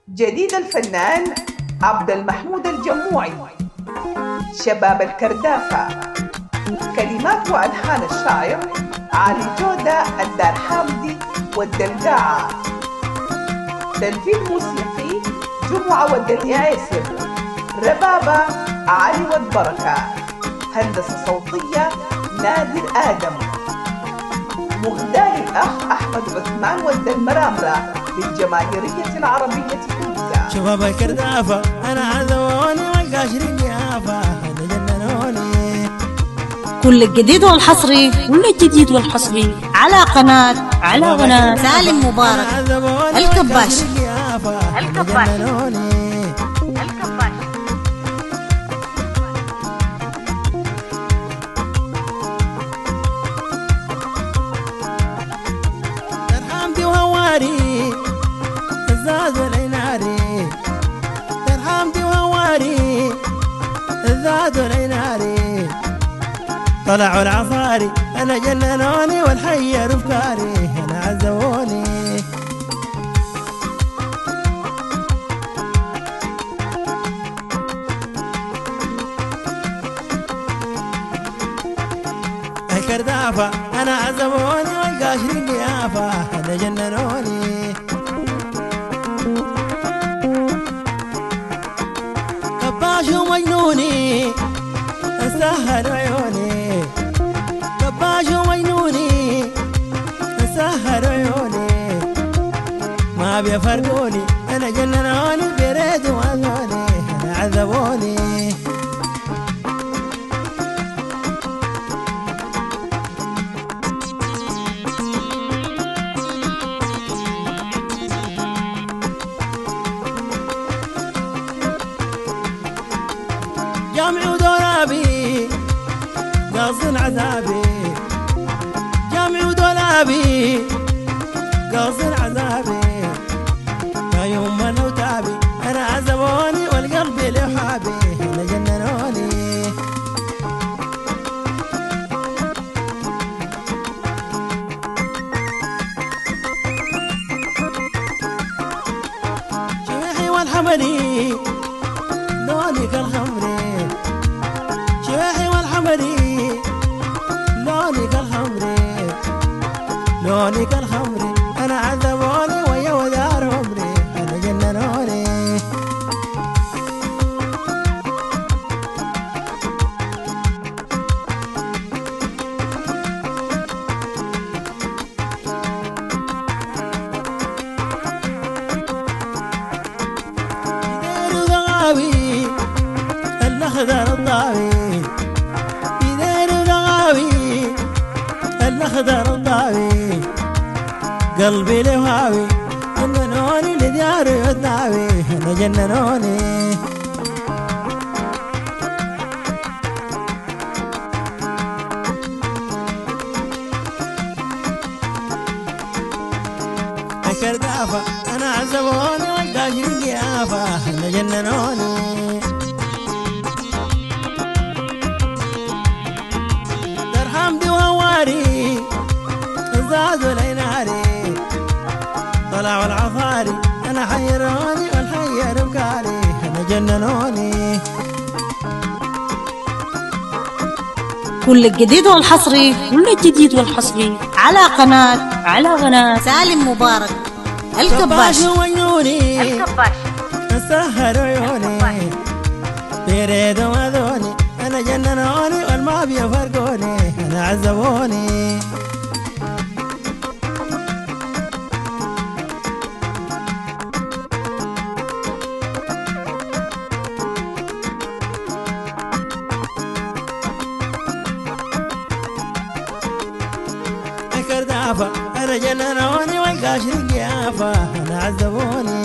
جديد الفنان عبد المحمود الجموعي. شباب الكردافة. كلمات وألحان الشاعر علي جودة الدار حامدي والدلقاعة. تنفيذ موسيقي جمعة والدلقي عيسر. ربابة علي والبركة. هندسة صوتية نادر آدم. مغداء الأخ أحمد عثمان والدلمرامرة للجماهيرية العربية كلها. شباب الكردافة أنا عذبوني والقاشرين يافا هذا جننوني. كل الجديد والحصري على قناة سالم مبارك الكباش. درحمدي وهواري الزاد والعناري. درحمدي وهواري الزاد والعناري. طلعوا العصاري أنا جننوني والحي أفكاري أنا عذبوني. الكردافة أنا عذبوني والقاشرين يافا أنا جننوني. كباش ومجنوني سهر عيوني. كباش ومجنوني سهر عيوني. ما بيفرقوني أنا جننوني بريد وعذوني أنا عذبوني. جامعي ودولابي قاصد عذابي. جامعي ودولابي قاصد عذابي. يا يوم انا وتعبي انا عذبوني والقلب لحابي انا جننوني. شميحي والحمدي لوني كالخمري. شميحي والحمدي لوني كالخمري. لوني كالخمري أنا عذبوني ويا ودار عمري أنا جننوني. يدير ضغاوي الأخضر الضاوي. يدير ضغاوي الأخضر الضاوي. قلبي لهاوي جننوني لدياري يدناوي أنا جننوني. الكردافة أنا عذبوني والقاشرين يافا أنا جننوني. درحمدي وهواري الزاد والعناري. طلعوا العصاري أنا حيروني والحي أفكاري أنا جننوني. كل الجديد والحصري على قناة سالم مبارك الكباش. كباش ومجنوني سهر عيوني. بريد ومذوني أنا جننوني والما بيفرقوني أنا عذبوني. الكردافة أنا جننوني والقاشرين يافا أنا عذبوني.